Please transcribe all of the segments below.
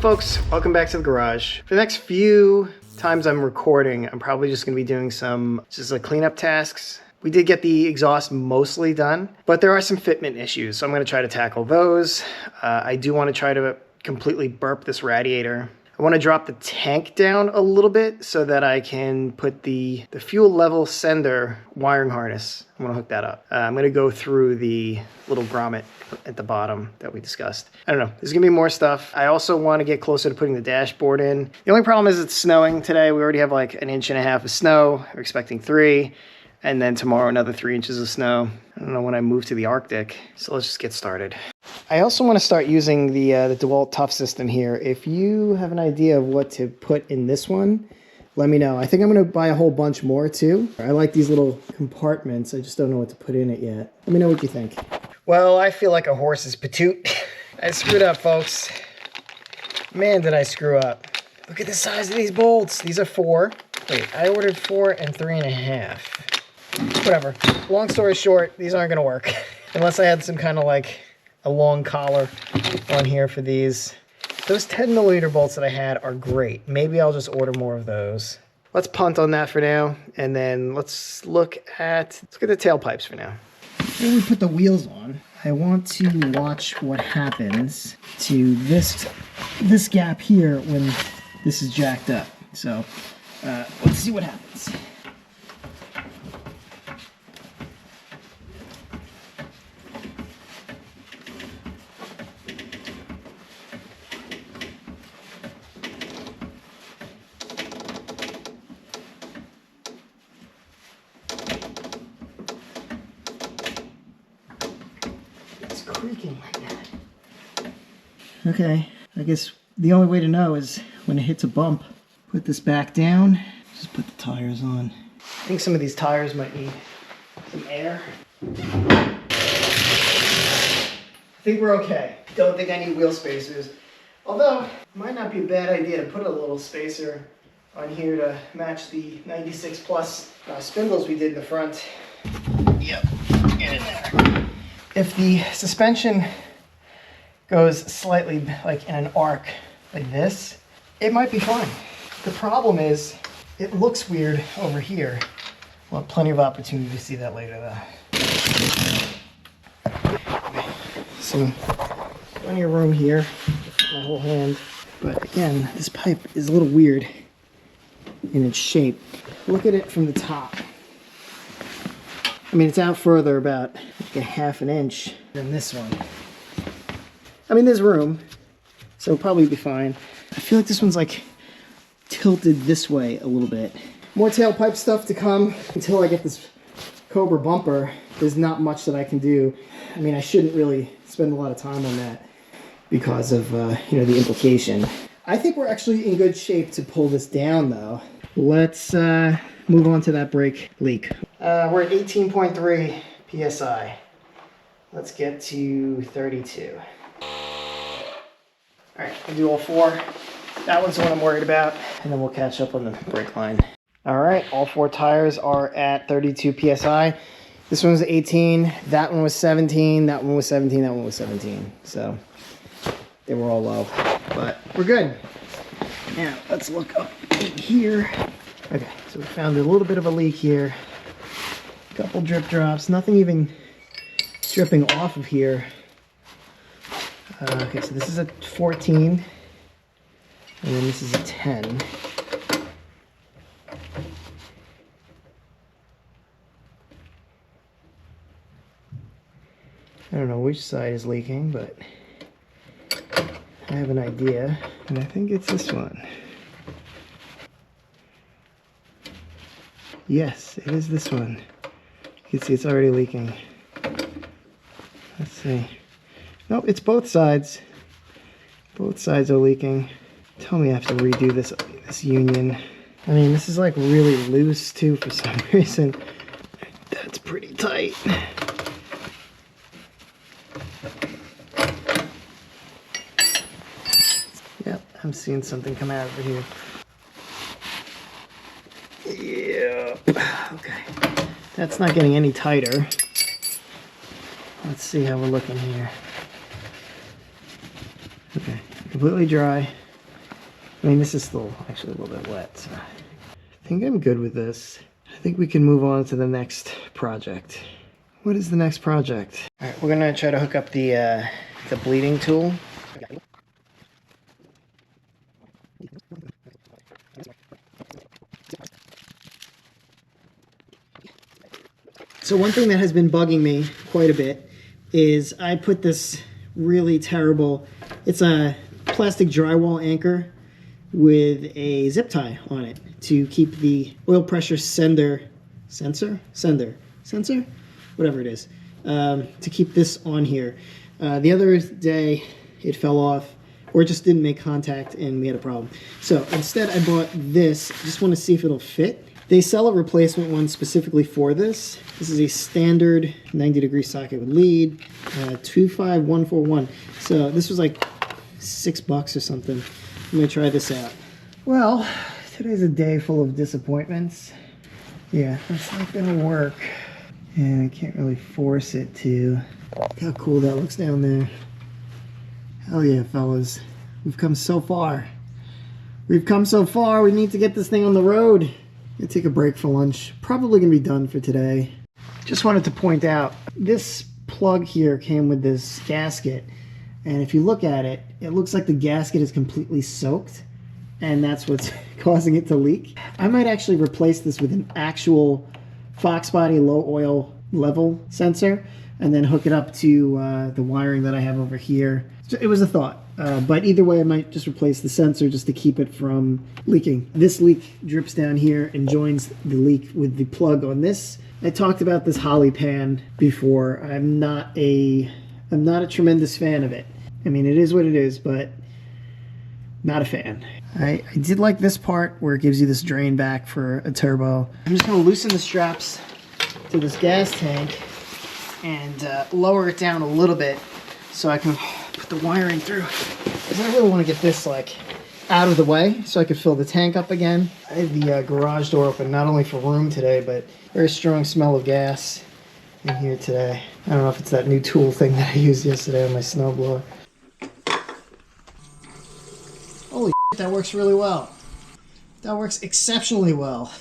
folks, welcome back to the garage. For the next few times I'm recording, I'm probably just going to be doing some just like cleanup tasks. We did get the exhaust mostly done, but there are some fitment issues, so I'm going to try to tackle those. I do want to try to completely burp this radiator. I want to drop the tank down a little bit so that I can put the fuel level sender wiring harness. I'm going to hook that up. I'm going to go through the little grommet at the bottom that we discussed. I don't know. There's going to be more stuff. I also want to get closer to putting the dashboard in. The only problem is it's snowing today. We already have like 1.5 inches of snow. We're expecting 3. And then tomorrow another 3 inches of snow. I don't know when I move to the Arctic. So let's just get started. I also want to start using the DeWalt Tough system here. If you have an idea of what to put in this one, let me know. I think I'm going to buy a whole bunch more too. I like these little compartments. I just don't know what to put in it yet. Let me know what you think. Well, I feel like a horse's patoot. I screwed up, folks. Man, did I screw up. Look at the size of these bolts. These are 4. Wait, I ordered 4 and 3.5. Whatever. Long story short, these aren't going to work. Unless I had some kind of like a long collar on here for these. Those 10mm bolts that I had are great. Maybe I'll just order more of those. Let's punt on that for now, and then let's look at the tailpipes for now. Before we put the wheels on, I want to watch what happens to this gap here when this is jacked up. So let's see what happens. Creaking like that. Okay, I guess the only way to know is when it hits a bump. Put this back down, just put the tires on. I think some of these tires might need some air. I think we're okay. Don't think I need wheel spacers. Although, it might not be a bad idea to put a little spacer on here to match the 96 plus spindles we did in the front. Yep, get in there. If the suspension goes slightly like in an arc like this, it might be fine. The problem is it looks weird over here. We'll have plenty of opportunity to see that later though. Some plenty of room here for my whole hand. But again, this pipe is a little weird in its shape. Look at it from the top. I mean, it's out further about like 1/2 inch than this one. I mean, there's room, so it'll probably be fine. I feel like this one's like tilted this way a little bit. More tailpipe stuff to come. Until I get this Cobra bumper, there's not much that I can do. I mean, I shouldn't really spend a lot of time on that because of, you know, the implication. I think we're actually in good shape to pull this down though. Let's move on to that brake leak. We're at 18.3 PSI. Let's get to 32. All right, we'll do all 4. That one's the one I'm worried about, and then we'll catch up on the brake line. All right, all 4 tires are at 32 PSI. This one was 18, that one was 17, that one was 17, that one was 17. So they were all low, but we're good. Now let's look up in here. Okay, so we found a little bit of a leak here. A couple drip drops, nothing even dripping off of here. Okay, so this is a 14, and then this is a 10. I don't know which side is leaking, but I have an idea, and I think it's this one. Yes, it is this one. You can see it's already leaking. Let's see. Nope, it's both sides. Both sides are leaking. Tell me I have to redo this union. I mean, this is like really loose too for some reason. That's pretty tight. Yep, I'm seeing something come out over here. Yeah. Okay. That's not getting any tighter. Let's see how we're looking here. Okay, completely dry. I mean, this is still actually a little bit wet, so I think I'm good with this. I think we can move on to the next project. What is the next project? All right, we're gonna try to hook up the bleeding tool. So one thing that has been bugging me quite a bit is I put this really terrible, it's a plastic drywall anchor with a zip tie on it to keep the oil pressure sensor, whatever it is, to keep this on here. The other day it fell off, or it just didn't make contact and we had a problem. So instead I bought this. I just want to see if it'll fit. They sell a replacement one specifically for this. This is a standard 90-degree socket with lead, 25141. So this was like $6 or something. I'm gonna try this out. Well, today's a day full of disappointments. Yeah, that's not gonna work. And I can't really force it to. Look how cool that looks down there. Hell yeah, fellas. We've come so far. We've come so far, we need to get this thing on the road. Gonna take a break for lunch. Probably gonna be done for today. Just wanted to point out, this plug here came with this gasket. And if you look at it, it looks like the gasket is completely soaked. And that's what's causing it to leak. I might actually replace this with an actual Foxbody low oil level sensor and then hook it up to the wiring that I have over here. So it was a thought, but either way I might just replace the sensor just to keep it from leaking. This leak drips down here and joins the leak with the plug on this. I talked about this Holly pan before. I'm not a tremendous fan of it. I mean, it is what it is, but not a fan. I did like this part where it gives you this drain back for a turbo. I'm just going to loosen the straps to this gas tank and lower it down a little bit so I can put the wiring through. Because I really want to get this like out of the way so I can fill the tank up again. I have the garage door open not only for room today, but very strong smell of gas in here today. I don't know if it's that new tool thing that I used yesterday on my snowblower. Holy shit, that works really well. That works exceptionally well.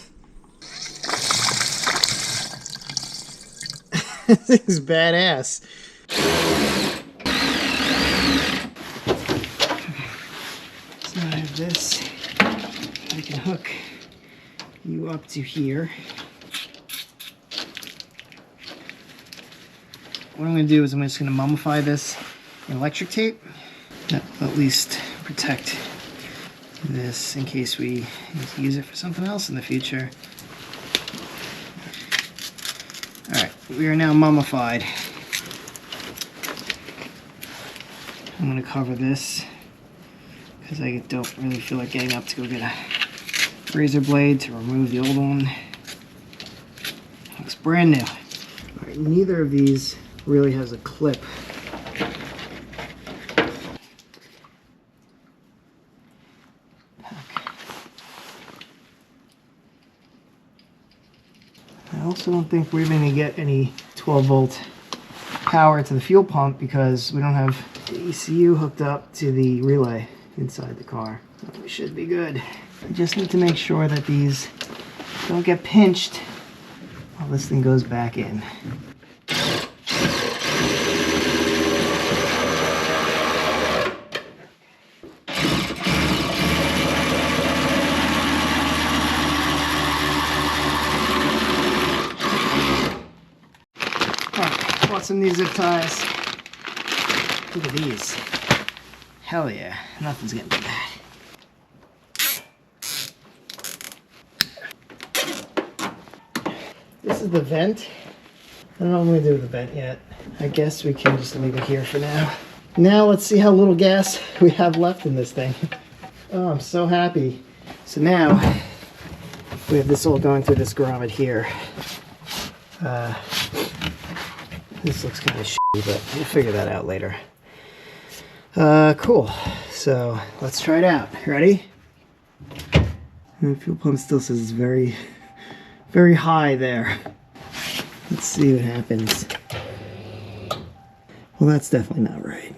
This is badass. So I have this. I can hook you up to here. What I'm going to do is I'm just going to mummify this in electric tape. At least protect this in case we need to use it for something else in the future. Alright, we are now mummified. I'm going to cover this because I don't really feel like getting up to go get a razor blade to remove the old one. Looks brand new. Alright, neither of these really has a clip. I also don't think we're going to get any 12-volt power to the fuel pump because we don't have the ECU hooked up to the relay inside the car. We should be good. I just need to make sure that these don't get pinched while this thing goes back in. What's in these zip ties? Look at these. Hell yeah, nothing's getting too bad. This is the vent. I don't know what I'm going to do with the vent yet. I guess we can just leave it here for now. Now let's see how little gas we have left in this thing. Oh, I'm so happy. So now we have this all going through this grommet here. This looks kind of shitty, but we'll figure that out later. Cool. So let's try it out. Ready? And the fuel pump still says it's very, very high there. Let's see what happens. Well, that's definitely not right.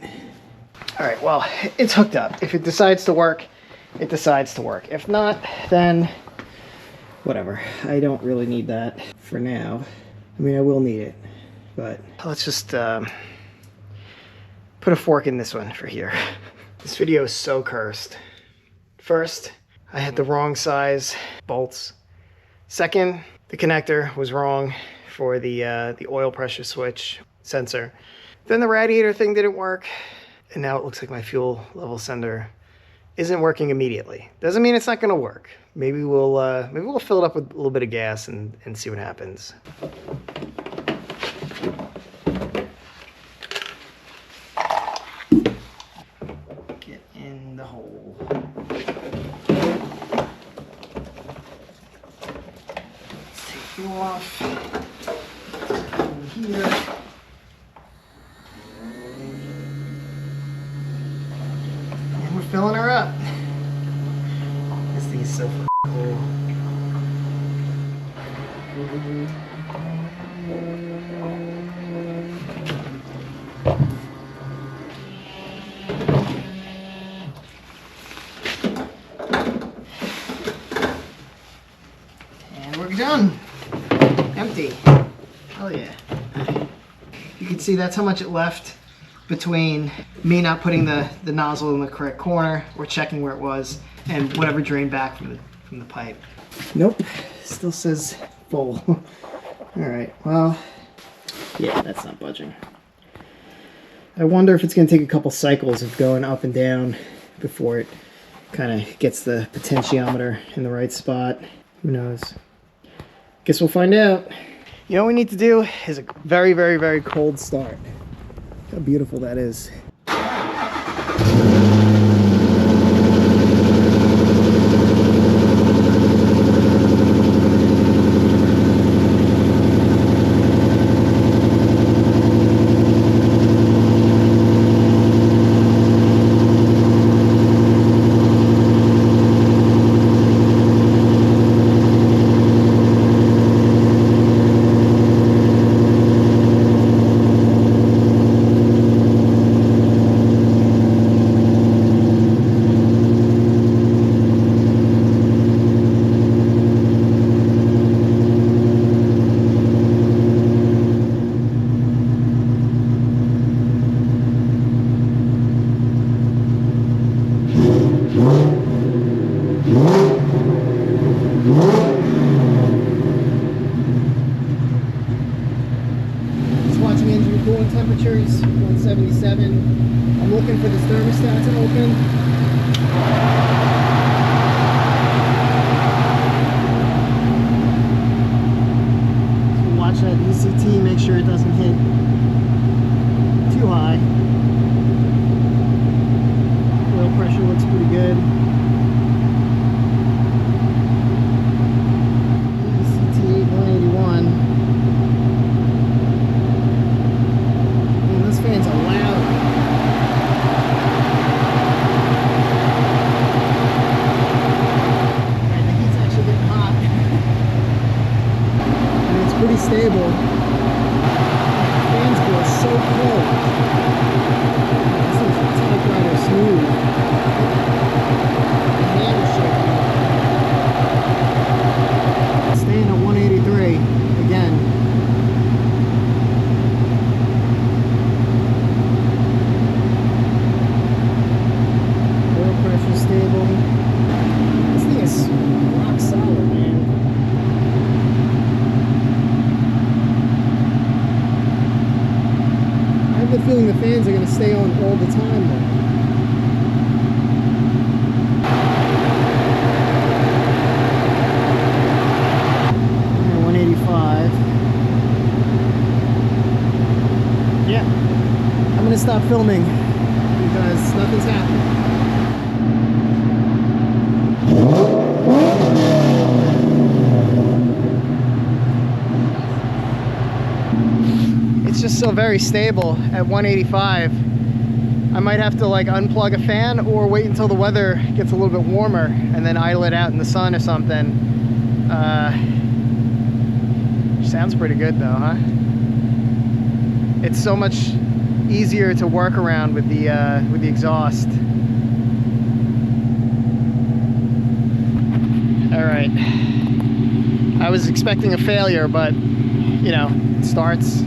All right, well, it's hooked up. If it decides to work, it decides to work. If not, then whatever. I don't really need that for now. I mean, I will need it, but let's just put a fork in this one for here. This video is so cursed. First, I had the wrong size bolts. Second, the connector was wrong for the oil pressure switch sensor. Then the radiator thing didn't work, and now it looks like my fuel level sender isn't working immediately. Doesn't mean it's not gonna work. Maybe we'll fill it up with a little bit of gas and see what happens. Get in the hole. Let's take fuel off. Over here. And we're filling her up. This thing is so cool. And we're done. Empty. Hell yeah. You can see that's how much it left between me not putting the nozzle in the correct corner or checking where it was and whatever drained back from the pipe. Nope, still says full. All right, well, yeah, that's not budging. I wonder if it's gonna take a couple cycles of going up and down before it kind of gets the potentiometer in the right spot. Who knows? Guess we'll find out. You know what we need to do is a very, very, very cold start. How beautiful that is. Temperatures 177. I'm looking for this thermostat to open. So watch that ECT, make sure it doesn't hit too high. Oil pressure looks pretty good. ECT 181. Fans are loud. Alright, the heat's actually getting hot. And it's pretty stable. Fans feel so cold. This is a typewriter smooth. The hand is shaking. Staying at 183 again. Stable. This thing is rock solid, man. I have the feeling the fans are going to stay on all the time, though. Yeah, 185. Yeah. I'm going to stop filming because nothing's happening. It's just so very stable at 185. I might have to like unplug a fan or wait until the weather gets a little bit warmer and then idle it out in the sun or something. Sounds pretty good though, huh? It's so much easier to work around with the exhaust. All right. I was expecting a failure, but you know, it starts.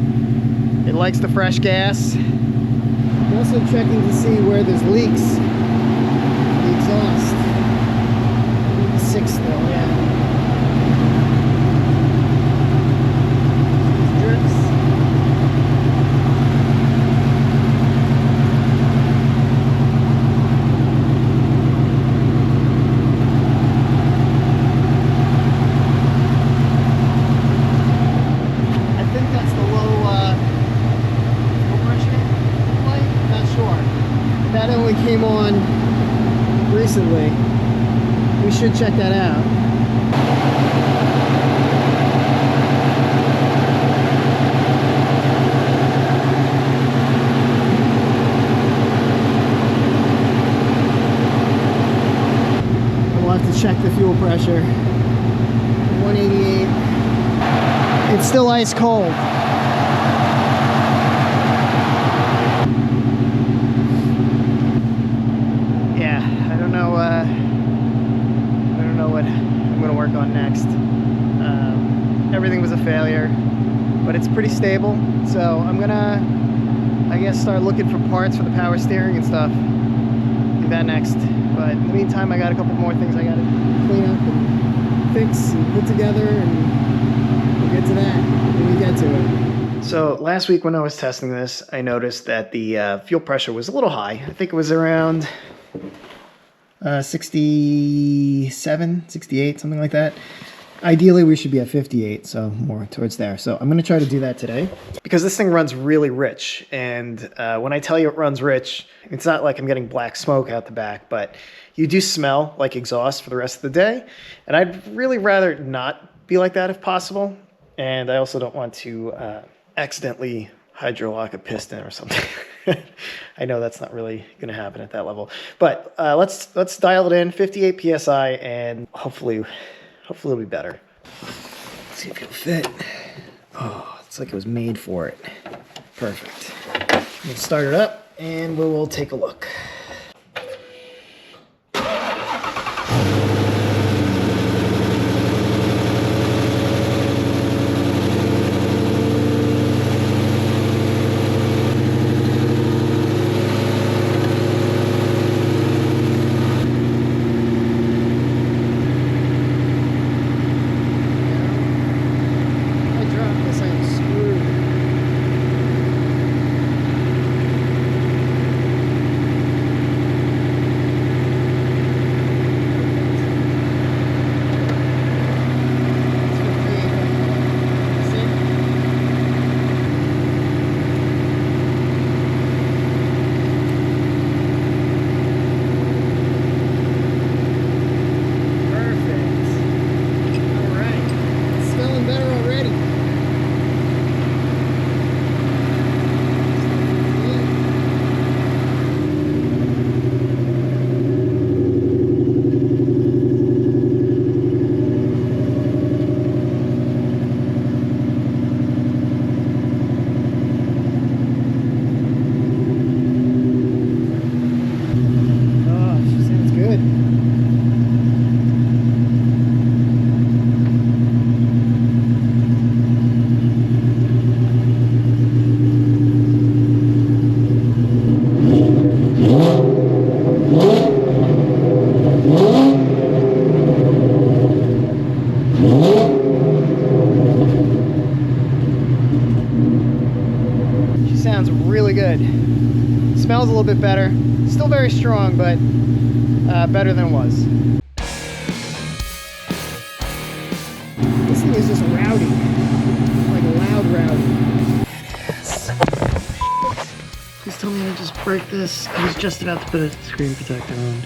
It likes the fresh gas. I'm also checking to see where there's leaks. The exhaust. 6 still, yeah. Drips. I think that's the low pressure light. I'm not sure. That only came on recently. We should check that out. We'll have to check the fuel pressure. 188. It's still ice cold. Yeah, I don't know what I'm going to work on next. Everything was a failure, but it's pretty stable. So I'm going to, I guess, start looking for parts for the power steering and stuff. Do that next. But in the meantime, I got a couple more things I got to clean up and fix and put together, and we'll get to that when we get to it. So last week when I was testing this, I noticed that the fuel pressure was a little high. I think it was around 67, 68, something like that. Ideally, we should be at 58, so more towards there. So I'm going to try to do that today because this thing runs really rich. And when I tell you it runs rich, it's not like I'm getting black smoke out the back, but you do smell like exhaust for the rest of the day. And I'd really rather not be like that if possible. And I also don't want to accidentally hydrolock a piston or something. I know that's not really going to happen at that level. But let's dial it in, 58 PSI, and hopefully it'll be better. Let's see if it'll fit. Oh, it's like it was made for it. Perfect. We'll start it up and we will take a look. Sounds really good. Smells a little bit better. Still very strong, but better than it was. This thing is just rowdy. Like loud rowdy. Yes. Please tell me I just break this. I was just about to put a screen protector on.